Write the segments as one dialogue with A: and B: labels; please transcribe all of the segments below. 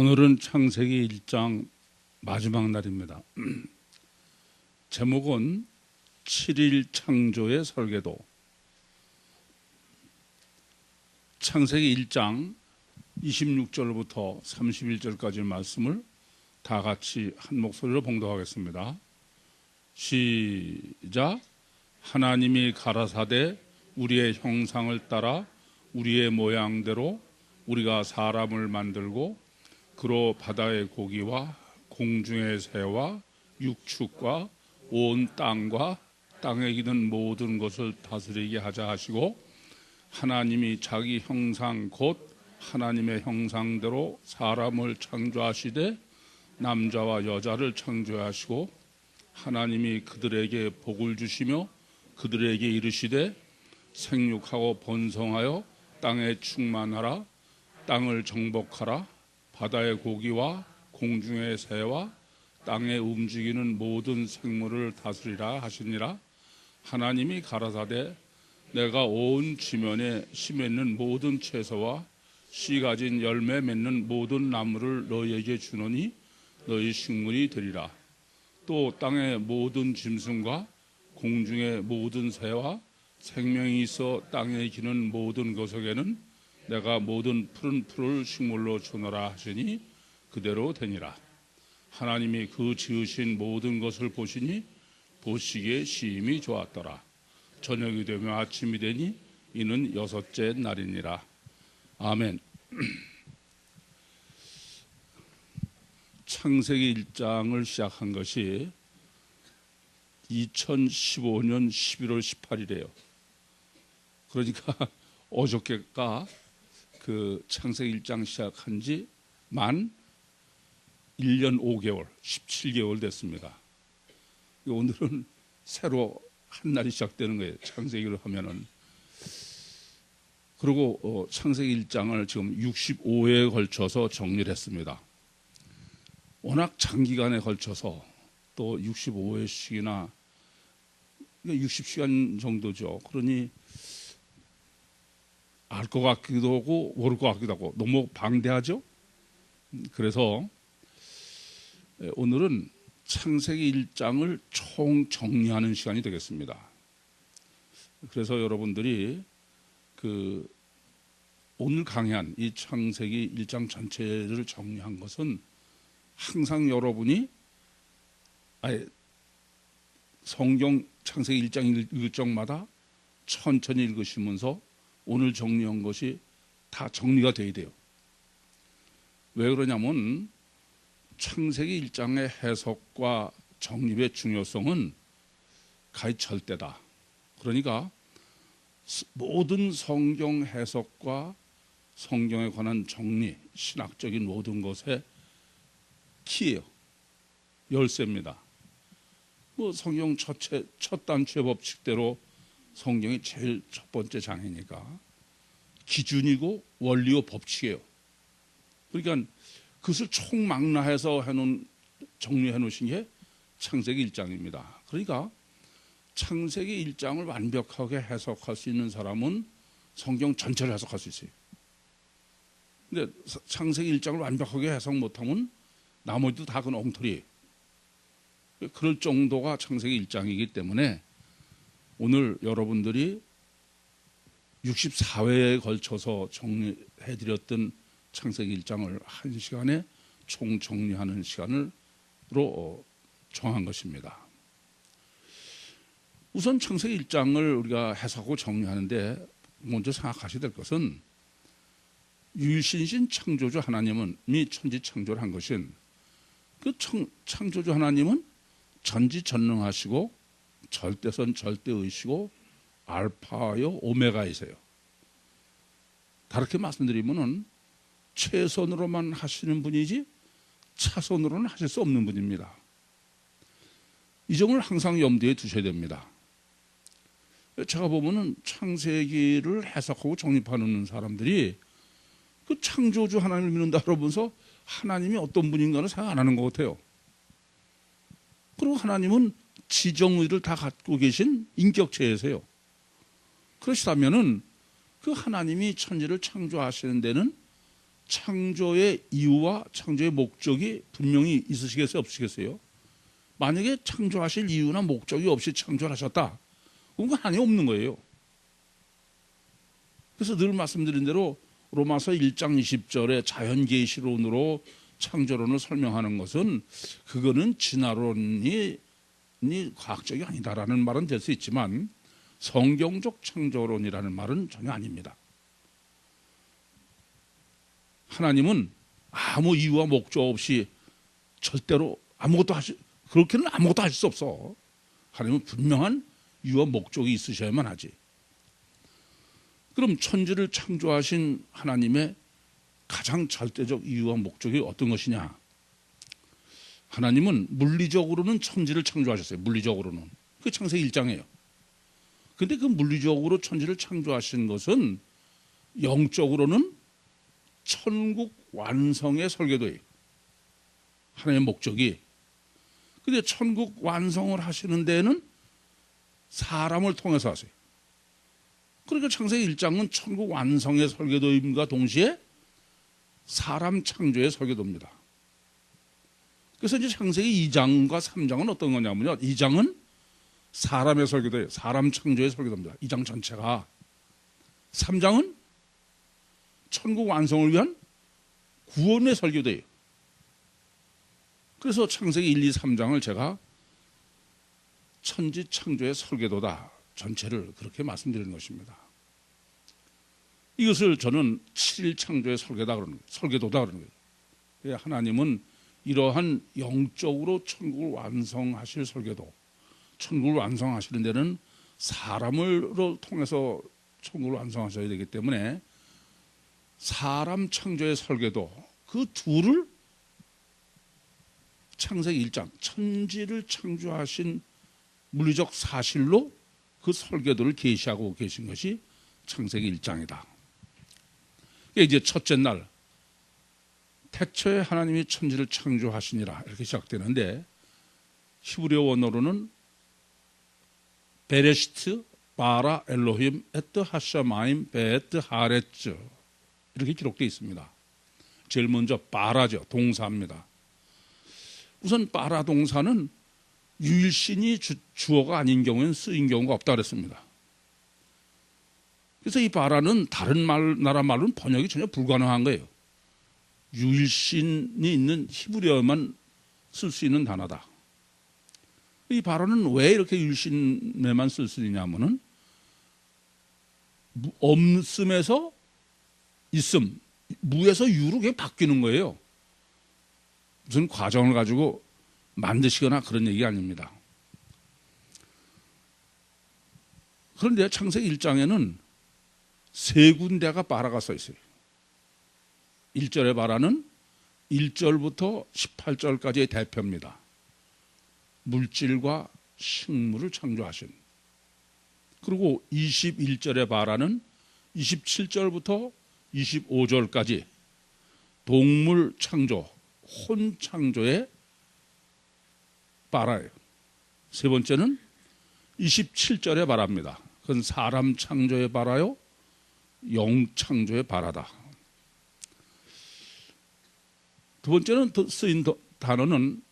A: 오늘은 창세기 1장 마지막 날입니다. 제목은 7일 창조의 설계도. 창세기 1장 26절부터 31절까지 말씀을 다 같이 한 목소리로 봉독하겠습니다. 시작. 하나님이 가라사대 우리의 형상을 따라 우리의 모양대로 우리가 사람을 만들고 그로 바다의 고기와 공중의 새와 육축과 온 땅과 땅에 있는 모든 것을 다스리게 하자 하시고, 하나님이 자기 형상 곧 하나님의 형상대로 사람을 창조하시되 남자와 여자를 창조하시고, 하나님이 그들에게 복을 주시며 그들에게 이르시되 생육하고 번성하여 땅에 충만하라. 땅을 정복하라. 바다의 고기와 공중의 새와 땅에 움직이는 모든 생물을 다스리라 하시니라. 하나님이 가라사대 내가 온 지면에 씨 맺는 모든 채소와 씨 가진 열매 맺는 모든 나무를 너희에게 주노니 너희 식물이 되리라. 또 땅의 모든 짐승과 공중의 모든 새와 생명이 있어 땅에 기는 모든 것에게는 내가 모든 푸른 풀을 식물로 주노라 하시니 그대로 되니라. 하나님이 그 지으신 모든 것을 보시니 보시기에 시임이 좋았더라. 저녁이 되며 아침이 되니 이는 여섯째 날이니라. 아멘. 창세기 1장을 시작한 것이 2015년 11월 18일이에요. 그러니까 어저께가 그 창세기 1장 시작한 지 만 1년 5개월, 17개월 됐습니다. 오늘은 새로 한 날이 시작되는 거예요. 창세기를 하면은. 그리고 창세기 1장을 지금 65회에 걸쳐서 정리를 했습니다. 워낙 장기간에 걸쳐서 또 65회씩이나 60시간 정도죠. 그러니 알 것 같기도 하고 모를 것 같기도 하고 너무 방대하죠. 그래서 오늘은 창세기 1장을 총 정리하는 시간이 되겠습니다. 그래서 여러분들이 오늘 강의한 이 창세기 1장 전체를 정리한 것은 항상 여러분이 성경 창세기 1장 읽을 적마다 천천히 읽으시면서 오늘 정리한 것이 다 정리가 돼야 돼요. 왜 그러냐면 창세기 1장의 해석과 정립의 중요성은 가히 절대다. 그러니까 모든 성경 해석과 성경에 관한 정리, 신학적인 모든 것의 키예요. 열쇠입니다. 성경 첫 단추의 법칙대로 성경이 제일 첫 번째 장이니까 기준이고 원리요 법칙이에요. 그러니까 그것을 총망라해서 정리해 놓으신 게 창세기 1장입니다. 그러니까 창세기 1장을 완벽하게 해석할 수 있는 사람은 성경 전체를 해석할 수 있어요. 근데 창세기 1장을 완벽하게 해석 못하면 나머지도 다 그건 엉터리예요. 그럴 정도가 창세기 1장이기 때문에 오늘 여러분들이 64회에 걸쳐서 정리해드렸던 창세기 1장을 한 시간에 총 정리하는 시간으로 정한 것입니다. 우선 창세기 1장을 우리가 해석하고 정리하는데 먼저 생각하셔야 될 것은 유일신이신 창조주 하나님이 천지 창조를 한 것은 그 창조주 하나님은 전지전능하시고 절대선 절대의시고 알파요 오메가이세요. 다르게 말씀드리면은 최선으로만 하시는 분이지 차선으로는 하실 수 없는 분입니다. 이 점을 항상 염두에 두셔야 됩니다. 제가 보면은 창세기를 해석하고 정립하는 사람들이 그 창조주 하나님을 믿는다 그러면서 하나님이 어떤 분인가를 생각 안 하는 것 같아요. 그리고 하나님은 지정의를 다 갖고 계신 인격체이세요. 그러시다면은 그 하나님이 천지를 창조하시는 데는 창조의 이유와 창조의 목적이 분명히 있으시겠어요? 없으시겠어요? 만약에 창조하실 이유나 목적이 없이 창조를 하셨다, 그건 하나님 없는 거예요. 그래서 늘 말씀드린 대로 로마서 1장 20절에 자연계시론으로 창조론을 설명하는 것은, 그거는 진화론이 과학적이 아니다라는 말은 될 수 있지만 성경적 창조론이라는 말은 전혀 아닙니다. 하나님은 아무 이유와 목적 없이 절대로 그렇게는 아무것도 하실 수 없어. 하나님은 분명한 이유와 목적이 있으셔야만 하지. 그럼 천지를 창조하신 하나님의 가장 절대적 이유와 목적이 어떤 것이냐? 하나님은 물리적으로는 천지를 창조하셨어요. 물리적으로는. 그게 창세기 1장이에요. 근데 그 물리적으로 천지를 창조하신 것은 영적으로는 천국 완성의 설계도예요. 하나님의 목적이. 근데 천국 완성을 하시는 데는 사람을 통해서 하세요. 그러니까 창세기 1장은 천국 완성의 설계도임과 동시에 사람 창조의 설계도입니다. 그래서 이제 창세기 2장과 3장은 어떤 거냐면요, 2장은 사람의 설계도예요. 사람 창조의 설계도입니다. 2장 전체가. 3장은 천국 완성을 위한 구원의 설계도예요. 그래서 창세기 1, 2, 3장을 제가 천지 창조의 설계도다, 전체를 그렇게 말씀드리는 것입니다. 이것을 저는 7일 창조의 설계도다 그러는 거예요. 하나님은 이러한 영적으로 천국을 완성하실 설계도, 천국을 완성하시는 데는 사람을 통해서 천국을 완성하셔야 되기 때문에 사람 창조의 설계도, 그 둘을 창세기 1장 천지를 창조하신 물리적 사실로 그 설계도를 계시하고 계신 것이 창세기 1장이다. 이제 첫째 날 태초에 하나님이 천지를 창조하시니라 이렇게 시작되는데, 히브리어 원어로는 베레시트 바라 엘로힘 에트 하샤마임 베트 하레츠 이렇게 기록되어 있습니다. 제일 먼저 바라죠. 동사입니다. 우선 바라 동사는 유일신이 주어가 아닌 경우에는 쓰인 경우가 없다 그랬습니다. 그래서 이 바라는 다른 나라 말로는 번역이 전혀 불가능한 거예요. 유일신이 있는 히브리어만 쓸 수 있는 단어다. 이 바라는 왜 이렇게 유일신에만 쓸 수 있냐면은 없음에서 있음, 무에서 유로 그게 바뀌는 거예요. 무슨 과정을 가지고 만드시거나 그런 얘기 아닙니다. 그런데 창세기 1장에는 세 군데가 바라가 써 있어요. 1절의 바라는 1절부터 18절까지의 대표입니다. 물질과 식물을 창조하신. 그리고 21절의 바라는 27절부터 25절까지 동물 창조, 혼 창조의 바라예요. 세 번째는 27절의 바라입니다. 그건 사람 창조의 바라요, 영 창조의 바라다. 두 번째는 쓰인 단어는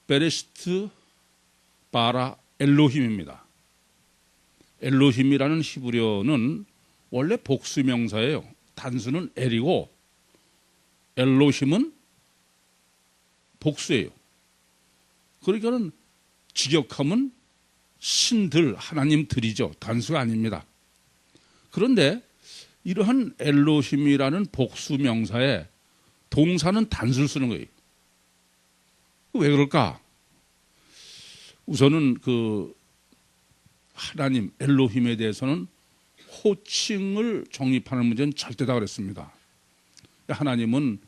A: 베레시트 바라 엘로힘입니다. 엘로힘이라는 히브리어는 원래 복수명사예요. 단수는 엘이고 엘로힘은 복수예요. 그러니까는 직역하면 신들, 하나님들이죠. 단수가 아닙니다. 그런데 이러한 엘로힘이라는 복수명사에 동사는 단수를 쓰는 거예요. 왜 그럴까? 우선은 그 하나님 엘로힘에 대해서는 호칭을 정립하는 문제는 절대다 그랬습니다. 하나님은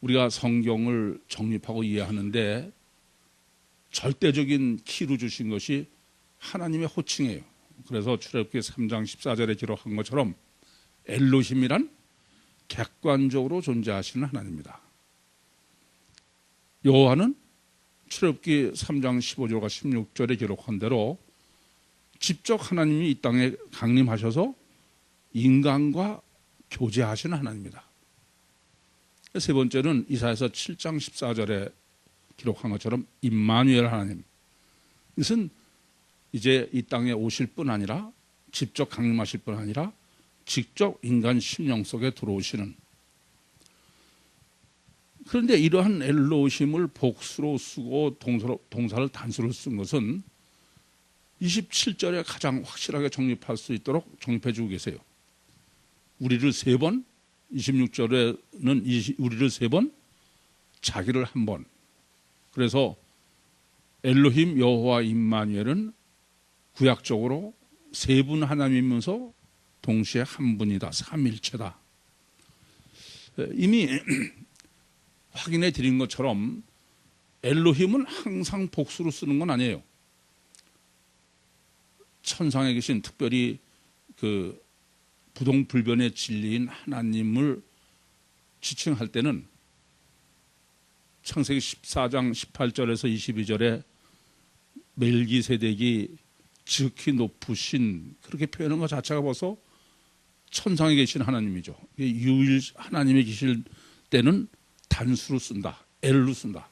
A: 우리가 성경을 정립하고 이해하는데 절대적인 키로 주신 것이 하나님의 호칭이에요. 그래서 출애굽기 3장 14절에 기록한 것처럼 엘로힘이란 객관적으로 존재하시는 하나님입니다. 여호와는 출애굽기 3장 15절과 16절에 기록한 대로 직접 하나님이 이 땅에 강림하셔서 인간과 교제하시는 하나님입니다. 세 번째는 이사야서 7장 14절에 기록한 것처럼 임마누엘 하나님. 이것은 이제 이 땅에 오실 뿐 아니라 직접 강림하실 뿐 아니라 직접 인간 심령 속에 들어오시는. 그런데 이러한 엘로힘을 복수로 쓰고 동사를 단수로 쓴 것은 27절에 가장 확실하게 정립할 수 있도록 정립해 주고 계세요. 우리를 세 번, 26절에는 우리를 세 번, 자기를 한 번. 그래서 엘로힘 여호와 임마누엘은 구약적으로 세 분 하나님이면서 동시에 한 분이다. 삼일체다. 이미 확인해 드린 것처럼 엘로힘은 항상 복수로 쓰는 건 아니에요. 천상에 계신 특별히 그 부동불변의 진리인 하나님을 지칭할 때는 창세기 14장 18절에서 22절에 멜기세덱이 지극히 높으신 그렇게 표현한 것 자체가 벌써 천상에 계신 하나님이죠. 유일 하나님이 계실 때는 단수로 쓴다. 엘로 쓴다.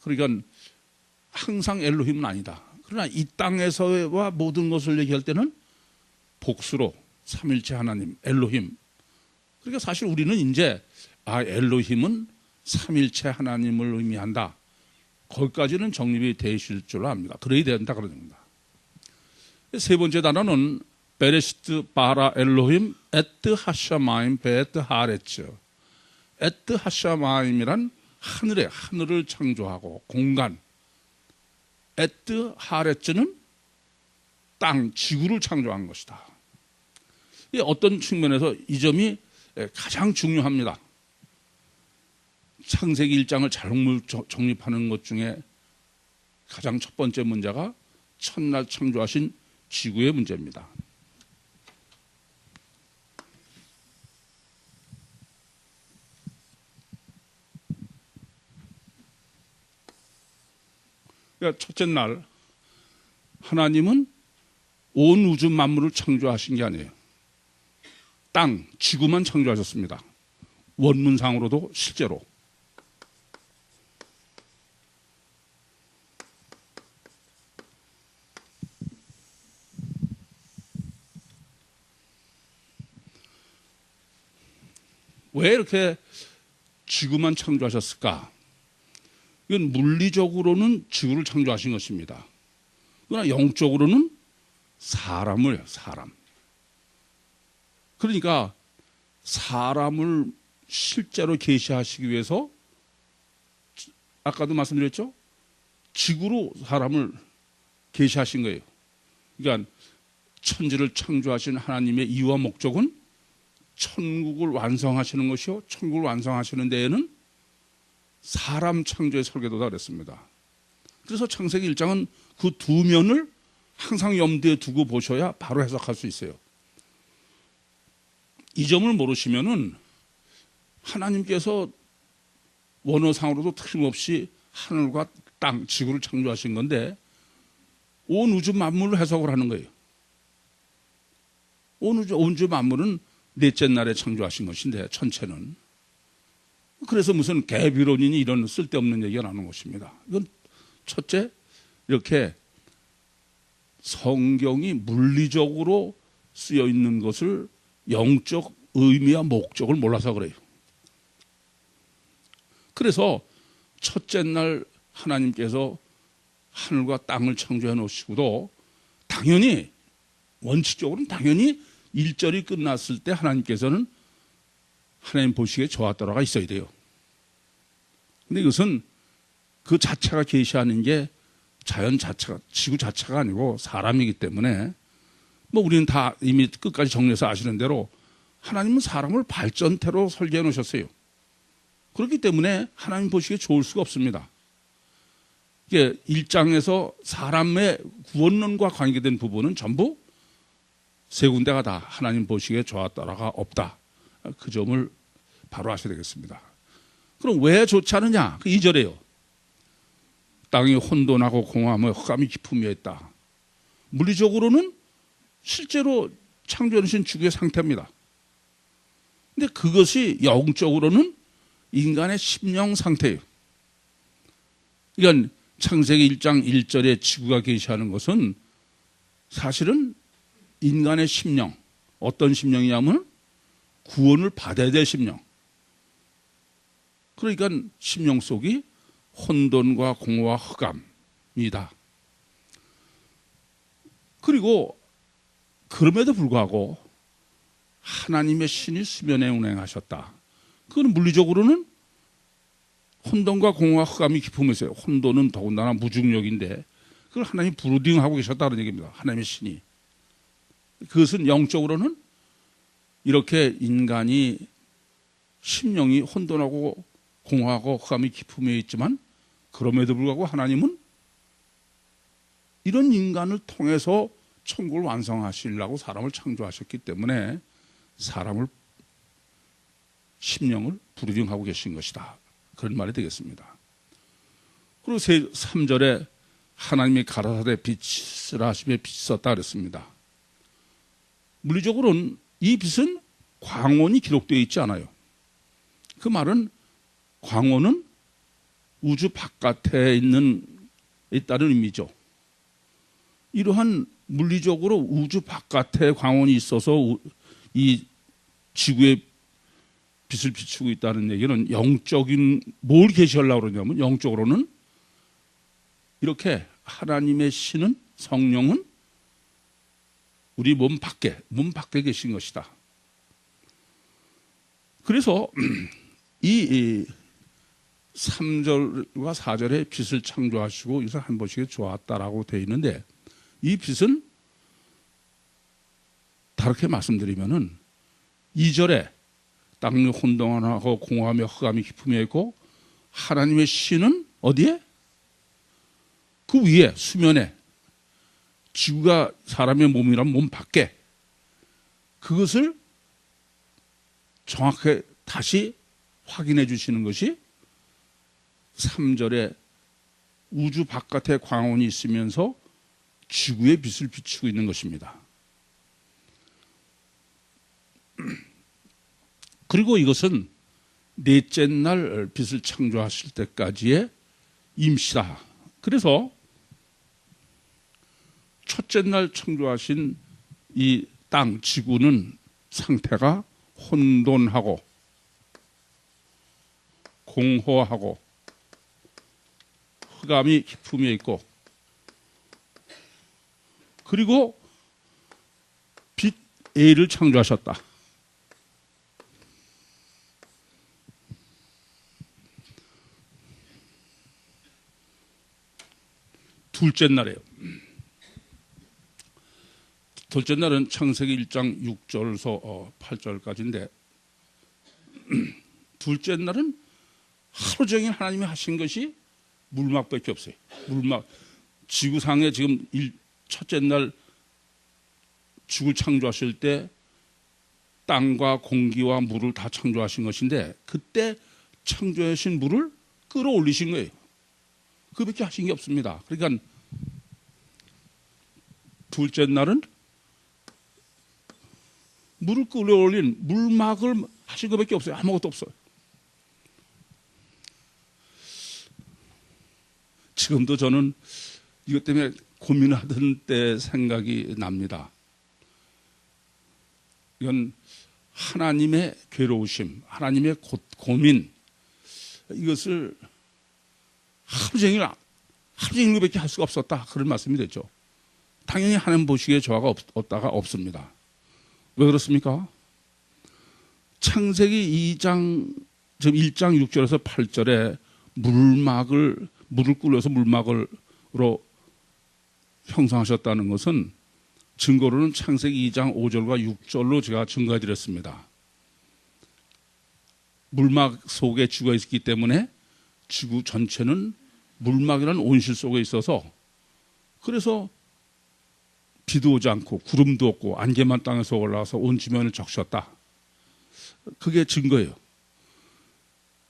A: 그러니까 항상 엘로힘은 아니다. 그러나 이 땅에서와 모든 것을 얘기할 때는 복수로 삼일체 하나님 엘로힘. 그러니까 사실 우리는 이제 엘로힘은 삼일체 하나님을 의미한다. 거기까지는 정립이 되실 줄 압니다. 그래야 된다 그런 겁니다. 세 번째 단어는 베레시트 바라 엘로힘 에트 하샤마임 베트 하레츠. 에트 하샤마임이란 하늘을 창조하고 공간. 에트 하레츠는 땅, 지구를 창조한 것이다. 어떤 측면에서 이 점이 가장 중요합니다. 창세기 1장을 잘못 정립하는 것 중에 가장 첫 번째 문제가 첫날 창조하신 지구의 문제입니다. 그러니까 첫째 날 하나님은 온 우주 만물을 창조하신 게 아니에요. 땅, 지구만 창조하셨습니다. 원문상으로도 실제로. 왜 이렇게 지구만 창조하셨을까? 이건 물리적으로는 지구를 창조하신 것입니다. 그러나 영적으로는 사람을. 그러니까 사람을 실제로 계시하시기 위해서 아까도 말씀드렸죠? 지구로 사람을 계시하신 거예요. 그러니까 천지를 창조하신 하나님의 이유와 목적은 천국을 완성하시는 것이요. 천국을 완성하시는 데에는 사람 창조의 설계도다 그랬습니다. 그래서 창세기 1장은 그 두 면을 항상 염두에 두고 보셔야 바로 해석할 수 있어요. 이 점을 모르시면은 하나님께서 원어상으로도 틀림없이 하늘과 땅, 지구를 창조하신 건데 온 우주 만물을 해석을 하는 거예요. 온 우주 만물은 넷째 날에 창조하신 것인데 천체는. 그래서 무슨 개비론이니 이런 쓸데없는 얘기가 나오는 것입니다. 이건 첫째, 이렇게 성경이 물리적으로 쓰여 있는 것을 영적 의미와 목적을 몰라서 그래요. 그래서 첫째 날 하나님께서 하늘과 땅을 창조해 놓으시고도 당연히 원칙적으로는 당연히 1절이 끝났을 때 하나님께서는 하나님 보시기에 좋았더라가 있어야 돼요. 근데 이것은 그 자체가 계시하는 게 자연 자체가, 지구 자체가 아니고 사람이기 때문에 뭐 우리는 다 이미 끝까지 정리해서 아시는 대로 하나님은 사람을 발전태로 설계해 놓으셨어요. 그렇기 때문에 하나님 보시기에 좋을 수가 없습니다. 이게 1장에서 사람의 구원론과 관계된 부분은 전부 세 군데가 다 하나님 보시기에 좋았더라가 없다. 그 점을 바로 아셔야 되겠습니다. 그럼 왜 좋지 않느냐? 그 2절에요. 땅이 혼돈하고 공허하며 흑암이 깊음이 있다. 물리적으로는 실제로 창조해 주신 지구의 상태입니다. 근데 그것이 영적으로는 인간의 심령 상태예요. 그러니까 창세기 1장 1절에 지구가 계시하는 것은 사실은 인간의 심령, 어떤 심령이냐면 구원을 받아야 될 심령. 그러니까 심령 속이 혼돈과 공허와 흑암이다. 그리고 그럼에도 불구하고 하나님의 신이 수면에 운행하셨다. 그건 물리적으로는 혼돈과 공허와 흑암이 깊으면서요. 혼돈은 더군다나 무중력인데 그걸 하나님이 브루딩하고 계셨다는 얘기입니다. 하나님의 신이. 그것은 영적으로는 이렇게 인간이 심령이 혼돈하고 공허하고 흑암이 깊음에 있지만 그럼에도 불구하고 하나님은 이런 인간을 통해서 천국을 완성하시려고 사람을 창조하셨기 때문에 사람을 심령을 브루딩하고 계신 것이다. 그런 말이 되겠습니다. 그리고 3절에 하나님이 가라사대 빛이라 하시며 빛이 있었다 그랬습니다. 물리적으로는 이 빛은 광원이 기록되어 있지 않아요. 그 말은 광원은 우주 바깥에 있다는 의미죠. 이러한 물리적으로 우주 바깥에 광원이 있어서 이 지구에 빛을 비추고 있다는 얘기는 영적인 뭘 계시하려고 그러냐면 영적으로는 이렇게 하나님의 신은 성령은 우리 몸 밖에 계신 것이다. 그래서 이 3절과 4절에 빛을 창조하시고 이것을 한 번씩 좋았다라고 되어 있는데 이 빛은 다르게 말씀드리면은 2절에 땅이 혼돈하고 공허하며 흑암이 깊음에 있고 하나님의 신은 어디에? 그 위에 수면에 지구가 사람의 몸이란 몸 밖에 그것을 정확하게 다시 확인해 주시는 것이 3절에 우주 바깥에 광원이 있으면서 지구의 빛을 비추고 있는 것입니다. 그리고 이것은 넷째 날 빛을 창조하실 때까지의 임시다. 그래서 첫째 날 창조하신 이 땅, 지구는 상태가 혼돈하고 공허하고 흑암이 깊음에 있고 그리고 빛 A를 창조하셨다. 둘째 날이에요. 둘째 날은 창세기 1장 6절에서 8절까지인데 둘째 날은 하루 종일 하나님이 하신 것이 물막밖에 없어요. 물막. 지구상에 지금 첫째 날 지구를 창조하실 때 땅과 공기와 물을 다 창조하신 것인데 그때 창조하신 물을 끌어올리신 거예요. 그밖에 하신 게 없습니다. 그러니까 둘째 날은 물을 끌어올린 물막을 하신 것밖에 없어요. 아무것도 없어요. 지금도 저는 이것 때문에 고민하던 때 생각이 납니다. 이건 하나님의 괴로우심, 하나님의 고민, 이것을 하루 종일 그밖에 할 수가 없었다. 그런 말씀이 됐죠. 당연히 하나님 보시기에 조화가 없다가 없습니다. 왜 그렇습니까? 창세기 2장, 지금 1장 6절에서 8절에 물을 끓여서 물막으로 형성하셨다는 것은 증거로는 창세기 2장 5절과 6절로 제가 증거해 드렸습니다. 물막 속에 지구가 있기 때문에 지구 전체는 물막이라는 온실 속에 있어서 그래서 비도 오지 않고 구름도 없고 안개만 땅에서 올라와서 온 지면을 적셨다. 그게 증거예요.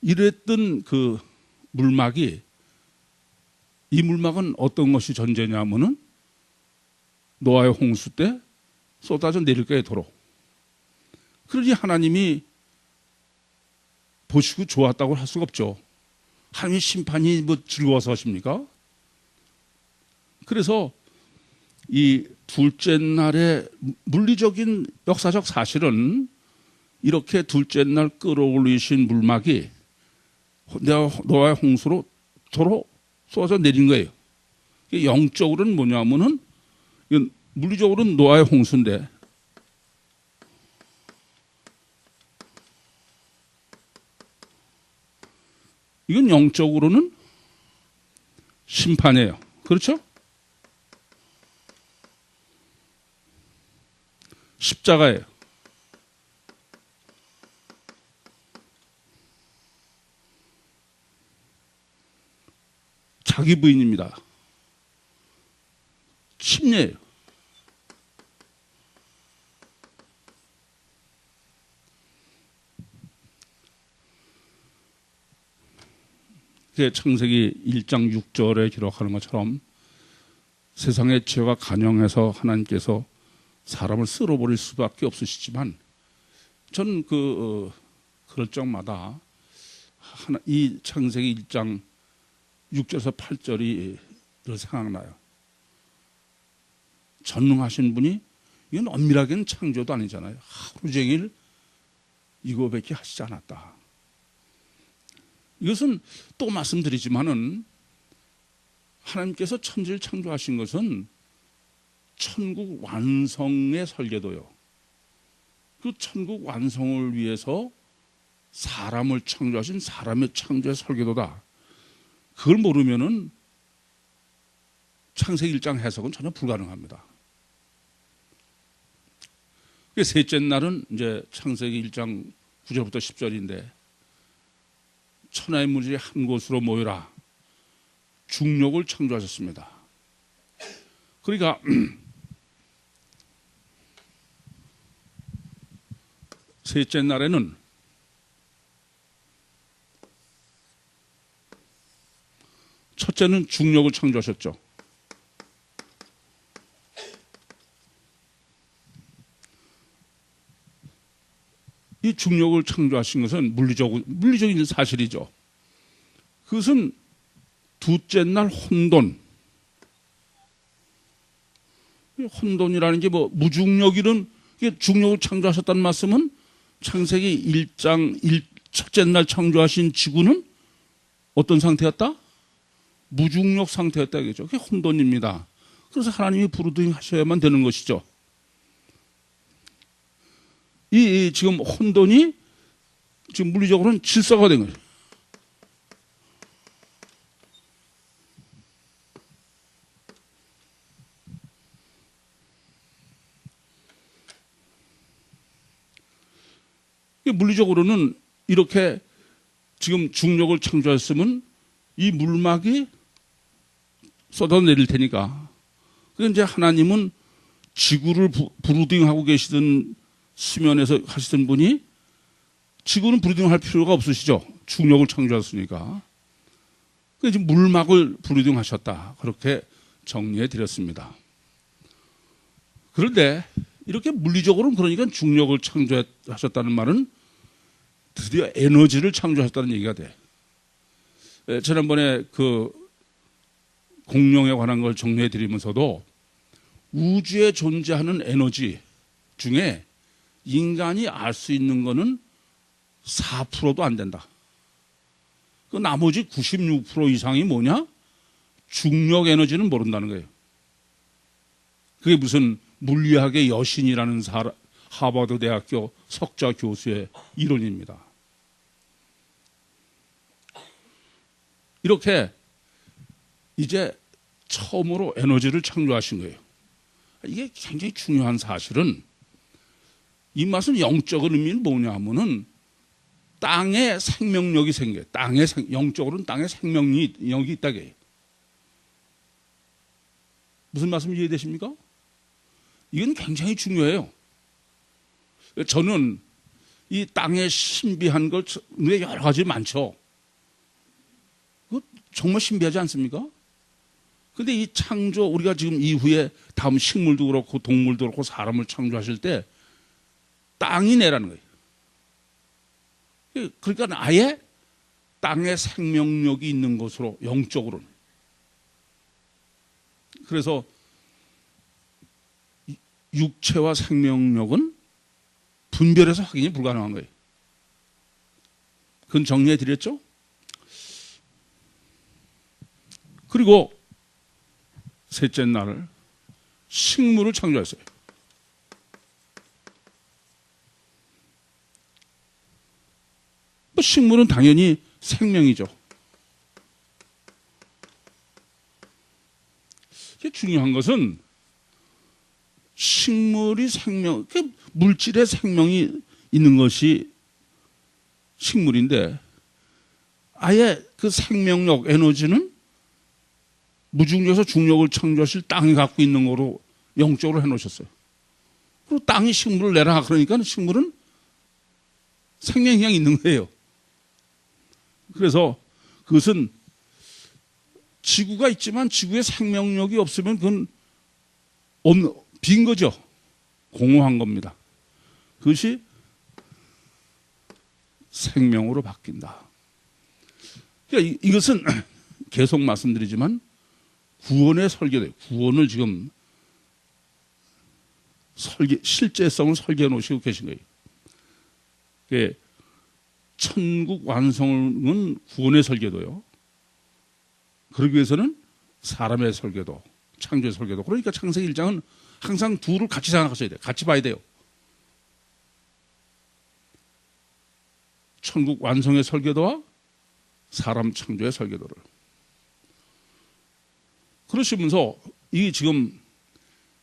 A: 이랬던 그 물막이 이 물막은 어떤 것이 전제냐면은 노아의 홍수 때 쏟아져 내릴 거예요, 도로. 그러니 하나님이 보시고 좋았다고 할 수가 없죠. 하나님의 심판이 뭐 즐거워서 하십니까? 그래서 이 둘째 날의 물리적인 역사적 사실은 이렇게 둘째 날 끌어올리신 물막이 노아의 홍수로 도로 쏟아져 내린 거예요. 영적으로는 뭐냐면은 물리적으로는 노아의 홍수인데 이건 영적으로는 심판이에요. 그렇죠? 십자가예요. 자기 부인입니다. 침례예요. 창세기 1장 6절에 기록하는 것처럼 세상의 죄가 간영해서 하나님께서 사람을 쓸어버릴 수밖에 없으시지만 저는 그럴 적마다 이 창세기 1장 6절에서 8절이 늘 생각나요. 전능하신 분이 이건 엄밀하게는 창조도 아니잖아요. 하루 종일 이거밖에 하시지 않았다. 이것은 또 말씀드리지만은 하나님께서 천지를 창조하신 것은 천국 완성의 설계도요. 그 천국 완성을 위해서 사람을 창조하신 사람의 창조의 설계도다. 그걸 모르면은 창세기 1장 해석은 전혀 불가능합니다. 셋째 날은 이제 창세기 1장 9절부터 10절인데 천하의 무리들이 한 곳으로 모여라. 중력을 창조하셨습니다. 그러니까 셋째 날에는 첫째는 중력을 창조하셨죠. 이 중력을 창조하신 것은 물리적인 사실이죠. 그것은 둘째 날 혼돈. 혼돈이라는 게 뭐 무중력이든 중력을 창조하셨다는 말씀은 창세기 1장 첫째 날 창조하신 지구는 어떤 상태였다? 무중력 상태였다 이거죠. 그게 혼돈입니다. 그래서 하나님이 부르짖 하셔야만 되는 것이죠. 이 지금 혼돈이 지금 물리적으로는 질서가 된 거예요. 물리적으로는 이렇게 지금 중력을 창조했으면 이 물막이 쏟아내릴 테니까. 그래서 이제 하나님은 지구를 브루딩하고 계시던 수면에서 하시던 분이 지구는 브루딩할 필요가 없으시죠. 중력을 창조했으니까. 그래서 물막을 브루딩하셨다. 그렇게 정리해 드렸습니다. 그런데 이렇게 물리적으로는 그러니까 중력을 창조하셨다는 말은 드디어 에너지를 창조하셨다는 얘기가 돼. 지난번에 그 공룡에 관한 걸 정리해 드리면서도 우주에 존재하는 에너지 중에 인간이 알 수 있는 거는 4%도 안 된다. 그 나머지 96% 이상이 뭐냐? 중력 에너지는 모른다는 거예요. 그게 무슨 물리학의 여신이라는 하버드 대학교 석좌 교수의 이론입니다. 이렇게 이제 처음으로 에너지를 창조하신 거예요. 이게 굉장히 중요한 사실은 이 말은 영적인 의미는 뭐냐 하면은 땅에 생명력이 생겨요. 영적으로는 땅에 생명력이 있다고 해요. 무슨 말씀 이해되십니까? 이건 굉장히 중요해요. 저는 이 땅에 신비한 걸 여러 가지 많죠. 그거 정말 신비하지 않습니까? 근데 이 창조, 우리가 지금 이후에 다음 식물도 그렇고 동물도 그렇고 사람을 창조하실 때 땅이 내라는 거예요. 그러니까 아예 땅에 생명력이 있는 것으로 영적으로는. 그래서 육체와 생명력은 분별해서 확인이 불가능한 거예요. 그건 정리해 드렸죠? 그리고 셋째 날 식물을 창조했어요. 식물은 당연히 생명이죠. 중요한 것은 식물이 생명, 물질에 생명이 있는 것이 식물인데 아예 그 생명력, 에너지는 무중력에서 중력을 창조하실 땅이 갖고 있는 거로 영적으로 해놓으셨어요. 그리고 땅이 식물을 내라 그러니까 식물은 생명이 그냥 있는 거예요. 그래서 그것은 지구가 있지만 지구에 생명력이 없으면 그건 빈 거죠. 공허한 겁니다. 그것이 생명으로 바뀐다. 그러니까 이것은 계속 말씀드리지만 구원의 설계돼요. 구원을 지금 실제성을 설계해 놓으시고 계신 거예요. 그러니까 천국 완성은 구원의 설계도요. 그러기 위해서는 사람의 설계도, 창조의 설계도. 그러니까 창세기 1장은 항상 둘을 같이 생각하셔야 돼요. 같이 봐야 돼요. 천국 완성의 설계도와 사람 창조의 설계도를. 그러시면서 이 지금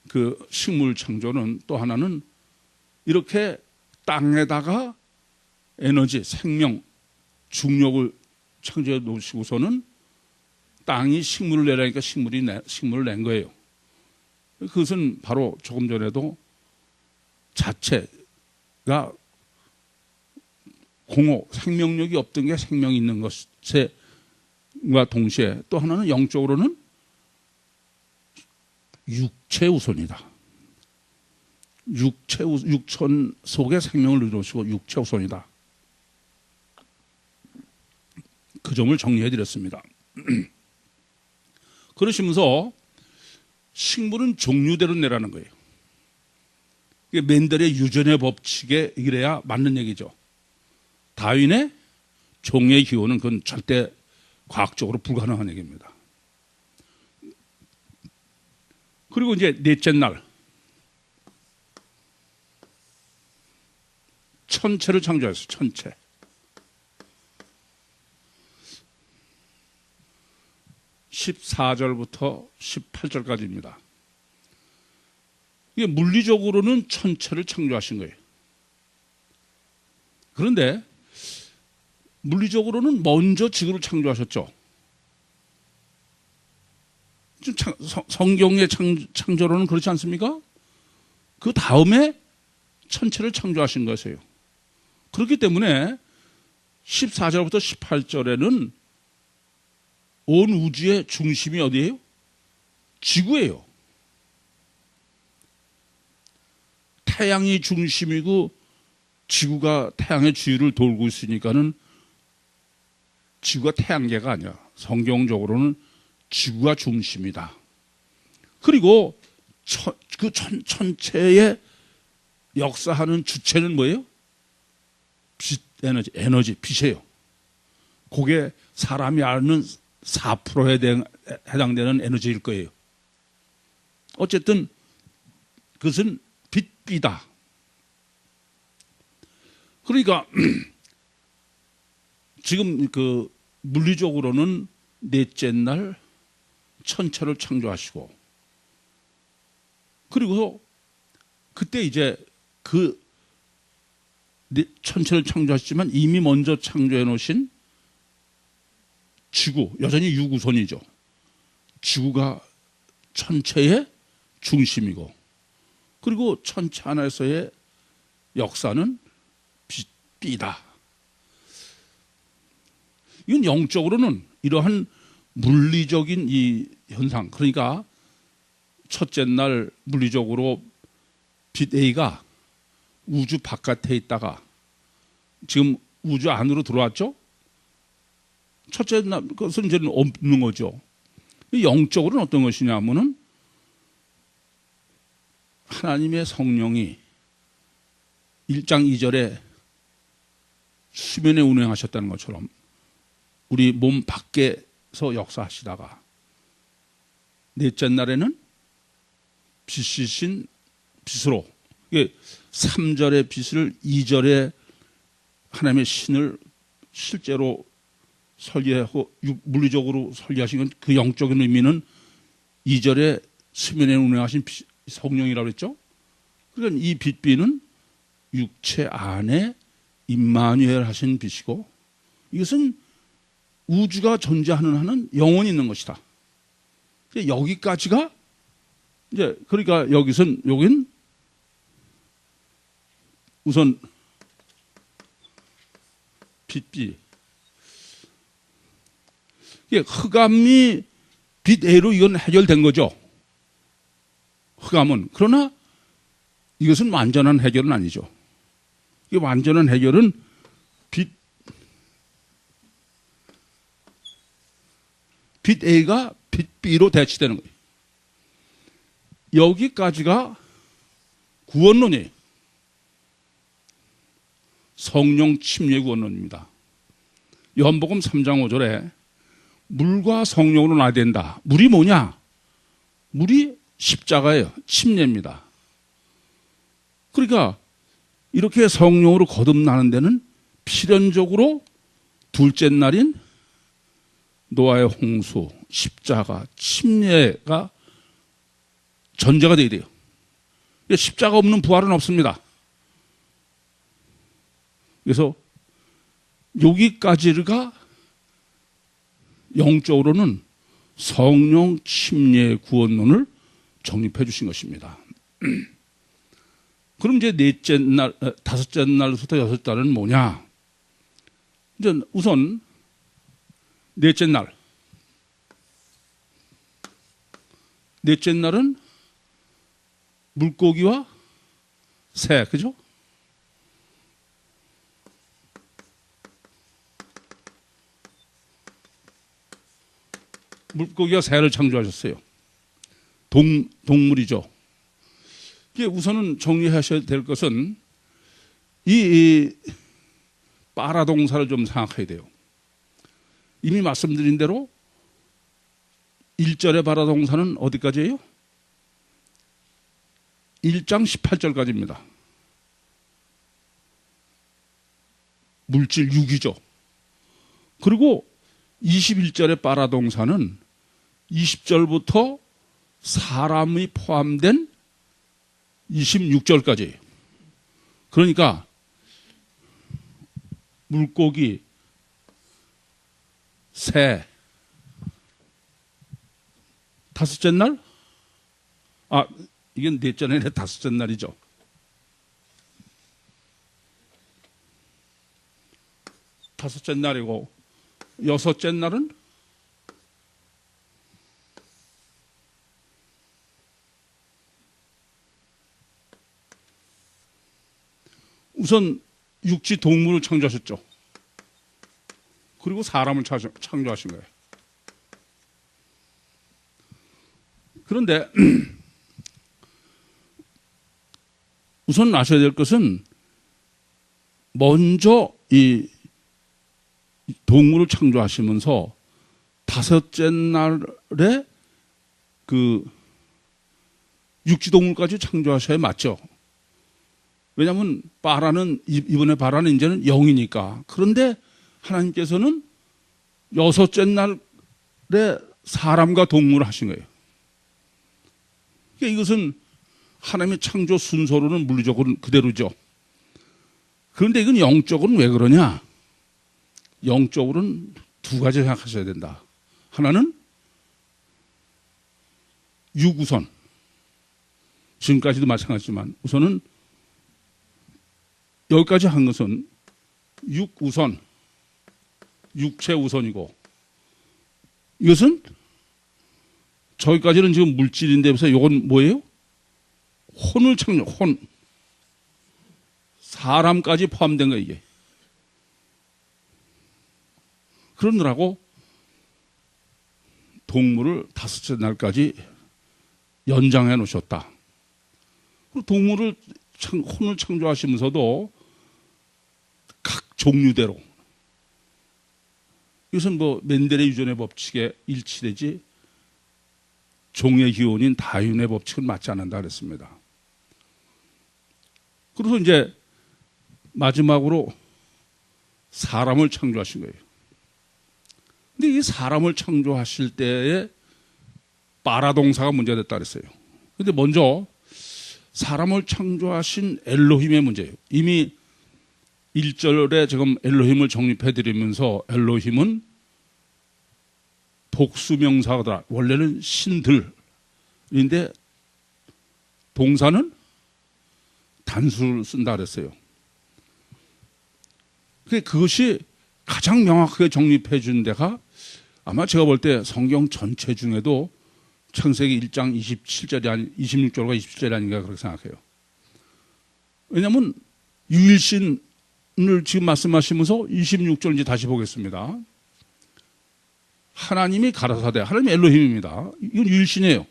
A: 그 식물 창조는 또 하나는 이렇게 땅에다가 에너지, 생명, 중력을 창조해 놓으시고서는 땅이 식물을 내라니까 식물을 낸 거예요. 그것은 바로 조금 전에도 자체가 공허, 생명력이 없던 게 생명이 있는 것과 동시에 또 하나는 영적으로는 육체 우선이다. 육천 속에 생명을 이루시고 육체 우선이다. 그 점을 정리해 드렸습니다. 그러시면서 식물은 종류대로 내라는 거예요. 맨델의 유전의 법칙에 이래야 맞는 얘기죠. 다윈의 종의 기호는 그건 절대 과학적으로 불가능한 얘기입니다. 그리고 이제 넷째 날 천체를 창조했어요. 천체. (14절부터) (18절까지입니다) 이게 물리적으로는 천체를 창조하신 거예요. 그런데 물리적으로는 먼저 지구를 창조하셨죠. 성경의 창조로는 그렇지 않습니까? 그 다음에 천체를 창조하신 것이에요. 그렇기 때문에 14절부터 18절에는 온 우주의 중심이 어디예요? 지구예요. 태양이 중심이고 지구가 태양의 주위를 돌고 있으니까는 지구가 태양계가 아니야. 성경적으로는 지구가 중심이다. 그리고 그 천체의 역사하는 주체는 뭐예요? 빛, 에너지, 빛이에요. 그게 사람이 아는 4%에 해당되는 에너지일 거예요. 어쨌든 그것은 빛이다. 그러니까 지금 그 물리적으로는 넷째 날 천체를 창조하시고, 그리고 그때 이제 그 천체를 창조하시지만 이미 먼저 창조해 놓으신 지구, 여전히 유구선이죠. 지구가 천체의 중심이고, 그리고 천체 안에서의 역사는 빛이다. 이건 영적으로는 이러한 물리적인 이 현상, 그러니까 첫째 날 물리적으로 빛 A가 우주 바깥에 있다가 지금 우주 안으로 들어왔죠. 첫째 것은 이제는 없는 거죠. 영적으로는 어떤 것이냐면은 하나님의 성령이 1장 2절에 수면에 운행하셨다는 것처럼 우리 몸 밖에서 역사하시다가 넷째 날에는 빛이신 빛으로 3절의 빛을 2절에 하나님의 신을 실제로 설계하고 물리적으로 설계하신 건 그 영적인 의미는 2절에 수면에 운행하신 성령이라고 했죠. 그러니까 이 빛비는 육체 안에 임마누엘 하신 빛이고 이것은 우주가 존재하는 한은 영원히 있는 것이다. 여기까지가 이제 그러니까 여긴 우선 빛비 흑암이 빛 A로 이건 해결된 거죠. 흑암은. 그러나 이것은 완전한 해결은 아니죠. 이 완전한 해결은 빛 A가 빛 B로 대치되는 거예요. 여기까지가 구원론이에요. 성령 침례 구원론입니다. 요한복음 3장 5절에 물과 성령으로 나야 된다. 물이 뭐냐? 물이 십자가예요. 침례입니다. 그러니까 이렇게 성령으로 거듭나는 데는 필연적으로 둘째 날인 노아의 홍수, 십자가, 침례가 전제가 돼야 돼요. 십자가 없는 부활은 없습니다. 그래서 여기까지가 영적으로는 성령 침례 구원론을 정립해 주신 것입니다. 그럼 이제 넷째 날, 다섯째 날부터 여섯 달은 뭐냐? 이제 우선 넷째 날. 넷째 날은 물고기와 새, 그죠? 물고기와 새를 창조하셨어요. 동물이죠. 이게 우선은 정리하셔야 될 것은 이 빠라동사를 좀 생각해야 돼요. 이미 말씀드린 대로 1절의 빠라동사는 어디까지예요? 1장 18절까지입니다. 물질 6이죠. 그리고 21절의 빠라동사는 20절부터 사람이 포함된 26절까지예요. 그러니까 물고기, 새, 다섯째 날? 이게 넷째 날에 다섯째 날이죠. 다섯째 날이고 여섯째 날은 우선 육지 동물을 창조하셨죠. 그리고 사람을 창조하신 거예요. 그런데 우선 아셔야 될 것은 먼저 이 동물을 창조하시면서 다섯째 날에 그 육지동물까지 창조하셔야 맞죠. 왜냐하면 이번에 바라는 이제는 영이니까. 그런데 하나님께서는 여섯째 날에 사람과 동물을 하신 거예요. 그러니까 이것은 하나님의 창조 순서로는 물리적으로 그대로죠. 그런데 이건 영적으로는 왜 그러냐? 영적으로는 두 가지 생각하셔야 된다. 하나는 육우선. 지금까지도 마찬가지지만 우선은 여기까지 한 것은 육우선, 육체 우선이고 이것은 저기까지는 지금 물질인데 이건 뭐예요? 혼을 창조, 혼. 사람까지 포함된 거예요, 이게. 그러느라고 동물을 다섯째 날까지 연장해 놓으셨다. 동물을 혼을 창조하시면서도 각 종류대로, 이것은 멘델의 유전의 법칙에 일치되지 종의 기원인 다윈의 법칙은 맞지 않는다 그랬습니다. 그래서 이제 마지막으로 사람을 창조하신 거예요. 근데 이 사람을 창조하실 때에 빠라동사가 문제됐다 그랬어요. 근데 먼저 사람을 창조하신 엘로힘의 문제예요. 이미 1절에 지금 엘로힘을 정립해 드리면서 엘로힘은 복수명사가 원래는 신들인데 동사는 단수를 쓴다 그랬어요. 그것이 가장 명확하게 정립해 준 데가 아마 제가 볼 때 성경 전체 중에도 창세기 1장 27절이 26절과 27절이 아닌가 그렇게 생각해요. 왜냐하면 유일신을 지금 말씀하시면서 26절 이제 다시 보겠습니다. 하나님이 가라사대, 하나님 엘로힘입니다. 이건 유일신이에요.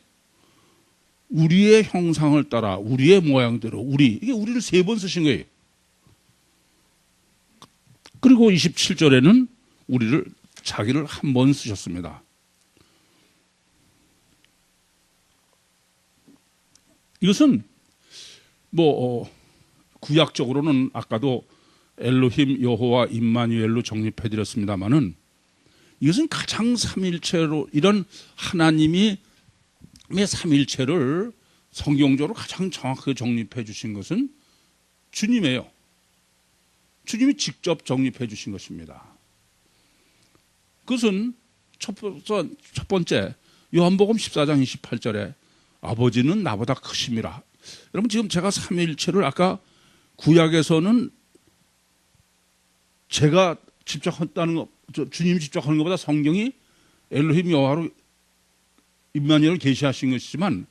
A: 우리의 형상을 따라 우리의 모양대로 이게 우리를 3번 쓰신 거예요. 그리고 27절에는 자기를 한 번 쓰셨습니다. 이것은 구약적으로는 아까도 엘로힘 여호와 임마누엘로 정립해 드렸습니다마는 이것은 가장 삼일체로 이런 하나님이 삼일체를 성경적으로 가장 정확하게 정립해 주신 것은 주님이에요. 주님이 직접 정립해 주신 것입니다. 그것은 첫 번째 요한복음 14장 28절에 아버지는 나보다 크심이라. 여러분 지금 제가 삼위일체를 아까 구약에서는 제가 직접 했다는 거, 주님이 직접 하는 것보다 성경이 엘로힘 여호와로 임마누엘을 계시하신 것이지만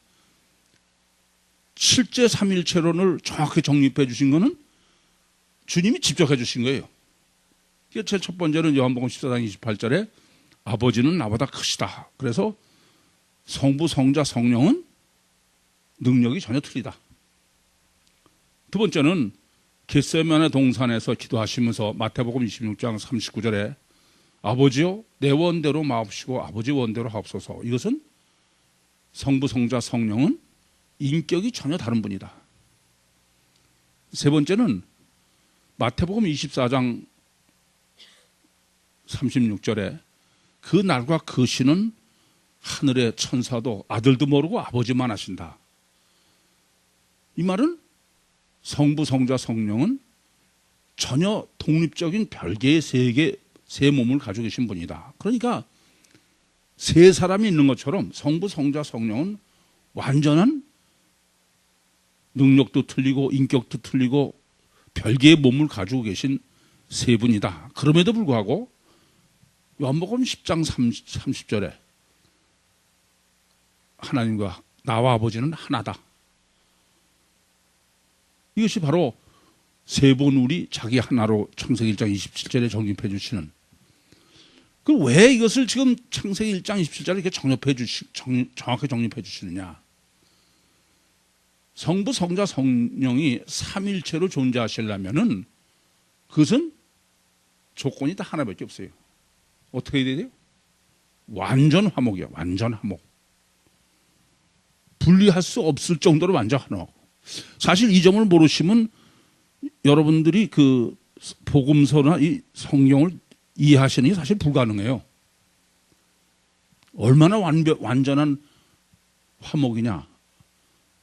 A: 실제 삼위일체론을 정확히 정립해 주신 것은 주님이 직접 해주신 거예요. 제 첫 번째는 요한복음 14장 28절에 아버지는 나보다 크시다. 그래서 성부, 성자, 성령은 능력이 전혀 틀리다. 두 번째는 겟세마네 동산에서 기도하시면서 마태복음 26장 39절에 아버지요 내 원대로 마옵시고 아버지 원대로 하옵소서. 이것은 성부, 성자, 성령은 인격이 전혀 다른 분이다. 세 번째는 마태복음 24장 36절에 그 날과 그 시는 하늘의 천사도 아들도 모르고 아버지만 하신다. 이 말은 성부, 성자, 성령은 전혀 독립적인 별개의 세 몸을 가지고 계신 분이다. 그러니까 세 사람이 있는 것처럼 성부, 성자, 성령은 완전한 능력도 틀리고 인격도 틀리고 별개의 몸을 가지고 계신 세 분이다. 그럼에도 불구하고 요한복음 10장 30절에 하나님과 나와 아버지는 하나다. 이것이 바로 세 분울이 자기 하나로 창세기 1장 27절에 정립해 주시는. 그럼 왜 이것을 지금 창세기 1장 27절에 이렇게 정확히 정립해 주시느냐? 성부, 성자, 성령이 삼일체로 존재하시려면은 그것은 조건이 다 하나밖에 없어요. 어떻게 해야 돼요? 완전 화목이야. 완전 화목. 분리할 수 없을 정도로 완전 화목. 사실 이 점을 모르시면 여러분들이 그 복음서나 이 성경을 이해하시는 게 사실 불가능해요. 얼마나 완전한 화목이냐.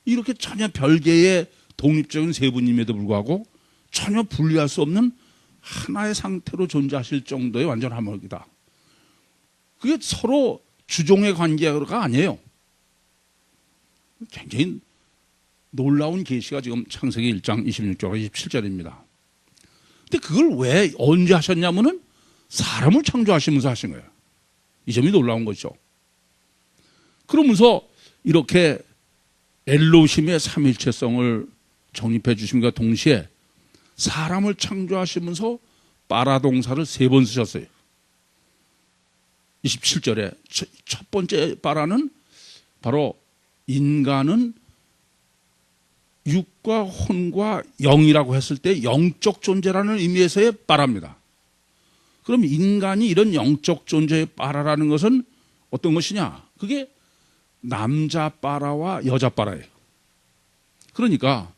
A: 이렇게 전혀 별개의 독립적인 세 분임에도 불구하고 전혀 분리할 수 없는 하나의 상태로 존재하실 정도의 완전 화목이다. 그게 서로 주종의 관계가 아니에요. 굉장히 놀라운 계시가 지금 창세기 1장 26절과 27절입니다. 근데 그걸 왜 언제 하셨냐면은 사람을 창조하시면서 하신 거예요. 이 점이 놀라운 거죠. 그러면서 이렇게 엘로힘의 삼일체성을 정립해 주심과 동시에 사람을 창조하시면서 빠라동사를 3번 쓰셨어요. 27절에 첫 번째 바라는 바로 인간은 육과 혼과 영이라고 했을 때 영적 존재라는 의미에서의 바라입니다. 그럼 인간이 이런 영적 존재의 바라라는 것은 어떤 것이냐? 그게 남자 바라와 여자 바라예요. 그러니까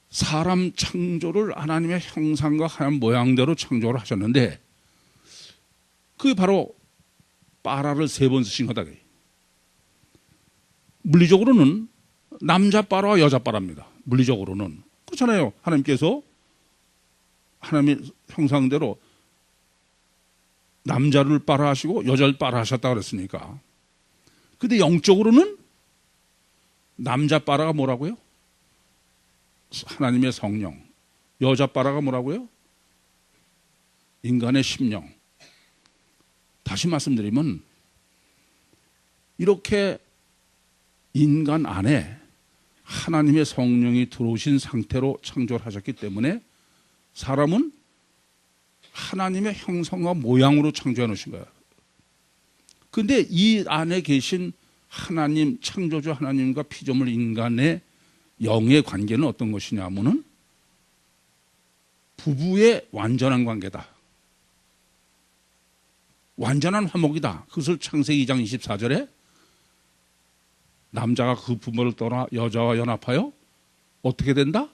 A: 사람 창조를 하나님의 형상과 하나님 모양대로 창조를 하셨는데 그게 바로 바라를 3번 쓰신 거다. 물리적으로는 남자 바라와 여자 바라입니다. 물리적으로는. 그렇잖아요. 하나님께서 하나님의 형상대로 남자를 바라하시고 여자를 바라하셨다고 그랬으니까. 근데 영적으로는 남자 바라가 뭐라고요? 하나님의 성령. 여자 바라가 뭐라고요? 인간의 심령. 다시 말씀드리면 이렇게 인간 안에 하나님의 성령이 들어오신 상태로 창조를 하셨기 때문에 사람은 하나님의 형상과 모양으로 창조해 놓으신 거예요. 그런데 이 안에 계신 하나님, 창조주 하나님과 피조물 인간의 영의 관계는 어떤 것이냐 하면은 부부의 완전한 관계다. 완전한 화목이다. 그것을 창세기 2장 24절에 남자가 그 부모를 떠나 여자와 연합하여 어떻게 된다?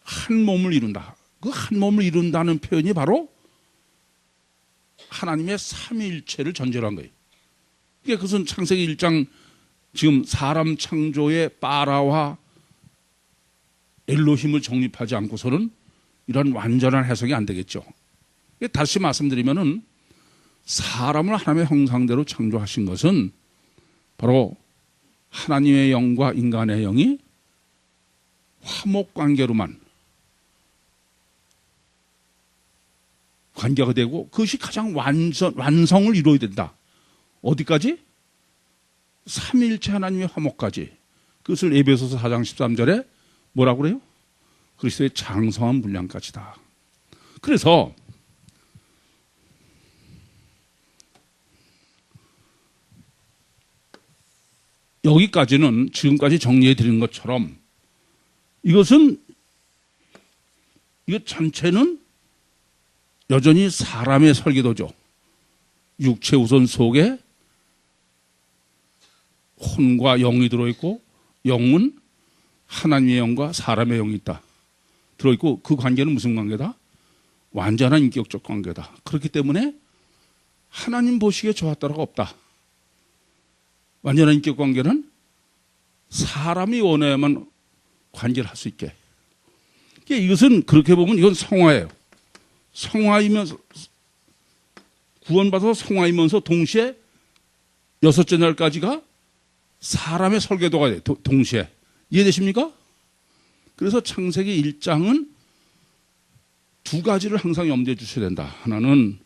A: 한 몸을 이룬다. 그 한 몸을 이룬다는 표현이 바로 하나님의 삼위일체를 전제로 한 거예요. 그러니까 그것은 창세기 1장 지금 사람 창조의 바라와 엘로힘을 정립하지 않고서는 이런 완전한 해석이 안 되겠죠. 다시 말씀드리면은 사람을 하나님의 형상대로 창조하신 것은 바로 하나님의 영과 인간의 영이 화목 관계로만 관계가 되고 그것이 가장 완성을 이루어야 된다. 어디까지? 삼위일체 하나님의 화목까지. 그것을 에베소서 4장 13절에 뭐라고 그래요? 그리스도의 장성한 분량까지다. 그래서 여기까지는 지금까지 정리해 드린 것처럼 이거 전체는 여전히 사람의 설계도죠. 육체 우선 속에 혼과 영이 들어있고 영은 하나님의 영과 사람의 영이 있다. 들어있고 그 관계는 무슨 관계다? 완전한 인격적 관계다. 그렇기 때문에 하나님 보시기에 좋았다라가 없다. 완전한 인격 관계는 사람이 원해야만 관계를 할 수 있게. 이것은 그렇게 보면 이건 성화예요. 성화이면서 구원받아서 성화이면서 동시에 6째 날까지가 사람의 설계도가 돼요. 동시에. 이해되십니까? 그래서 창세기 1장은 2가지를 항상 염두에 주셔야 된다. 하나는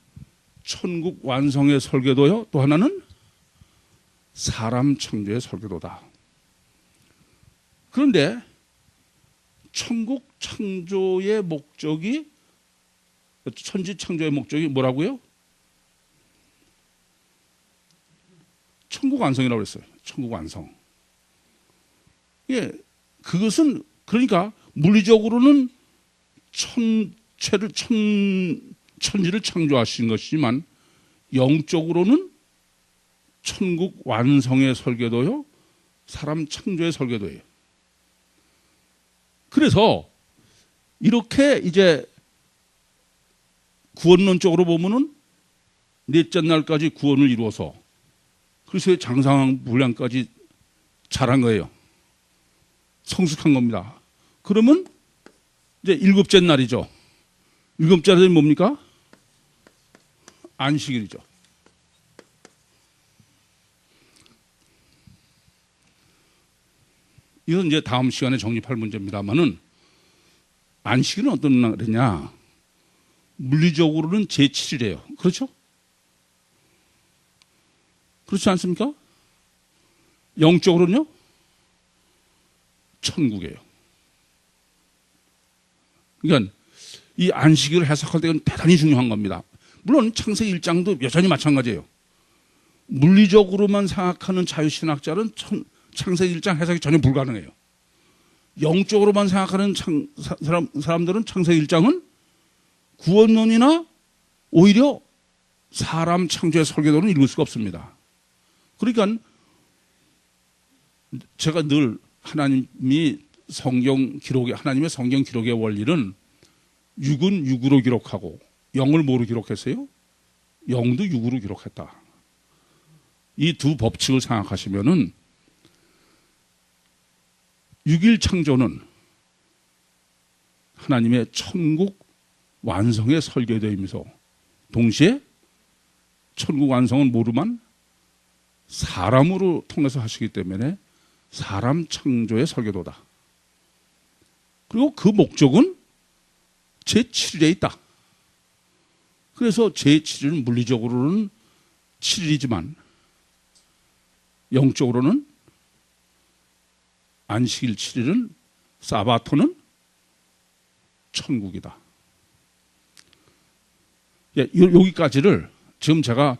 A: 천국 완성의 설계도요. 또 하나는 사람 창조의 설계도다. 그런데 천국 창조의 목적이 천지 창조의 목적이 뭐라고요? 천국 완성이라고 그랬어요. 천국 완성. 예, 그것은 그러니까 물리적으로는 천지를 창조하신 것이지만 영적으로는 천국 완성의 설계도요, 사람 창조의 설계도예요. 그래서 이렇게 이제 구원론적으로 보면은 넷째 날까지 구원을 이루어서 그리스도의 장성한 분량까지 잘한 거예요. 성숙한 겁니다. 그러면 이제 7째 날이죠. 7째 날이 뭡니까? 안식일이죠. 이건 이제 다음 시간에 정립할 문제입니다만은 안식일은 어떤 날이냐? 물리적으로는 제7일이에요. 그렇죠? 그렇지 않습니까? 영적으로는요? 천국이에요. 그러니까 이 안식일을 해석할 때 대단히 중요한 겁니다. 물론 창세기 1장도 여전히 마찬가지예요. 물리적으로만 생각하는 자유신학자는 창세기 1장 해석이 전혀 불가능해요. 영적으로만 생각하는 사람들은 창세기 1장은 구원론이나 오히려 사람 창조의 설계도는 읽을 수가 없습니다. 그러니까 제가 늘 하나님의 성경 기록의 원리는 6은 6으로 기록하고 0을 뭐로 기록했어요? 0도 6으로 기록했다. 이 두 법칙을 생각하시면은 6일 창조는 하나님의 천국 완성의 설계도이면서 동시에 천국 완성은 뭐로만? 사람으로 통해서 하시기 때문에 사람 창조의 설계도다. 그리고 그 목적은 제7일에 있다. 그래서 제7일은 물리적으로는 7일이지만 영적으로는 안식일 7일은 사바토는 천국이다. 예, 여기까지를 지금 제가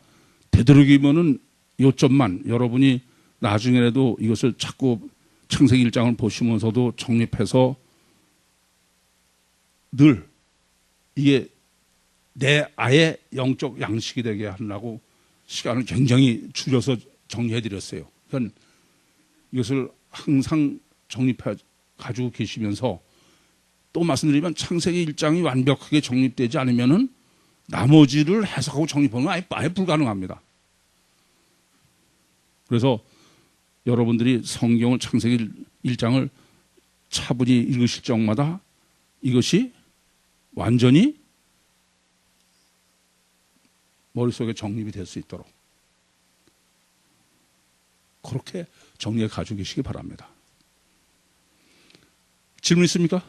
A: 되도록이면은 요점만 여러분이 나중에라도 이것을 자꾸 창세기 1장을 보시면서도 정립해서 늘 이게 내 아예 영적 양식이 되게 하려고 시간을 굉장히 줄여서 정리해 드렸어요. 그러니까 이것을 항상 정립해 가지고 계시면서 또 말씀드리면 창세기 1장이 완벽하게 정립되지 않으면은 나머지를 해석하고 정립하는 건 아예 불가능합니다. 그래서 여러분들이 성경을 창세기 1장을 차분히 읽으실 적마다 이것이 완전히 머릿속에 정립이 될 수 있도록 그렇게 정리해 가지고 계시기 바랍니다. 질문 있습니까?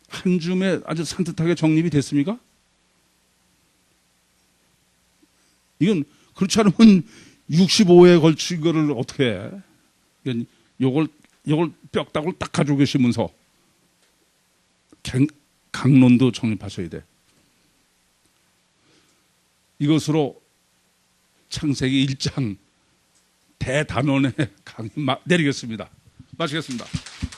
A: 한 줌에 아주 산뜻하게 정립이 됐습니까? 이건 그렇지 않으면 65회에 걸친 거를 어떻게 해? 이건 요걸 뼈다구를 딱 가지고 계시면서 강론도 정립하셔야 돼. 이것으로 창세기 1장 대단원의 강의 내리겠습니다. 마치겠습니다.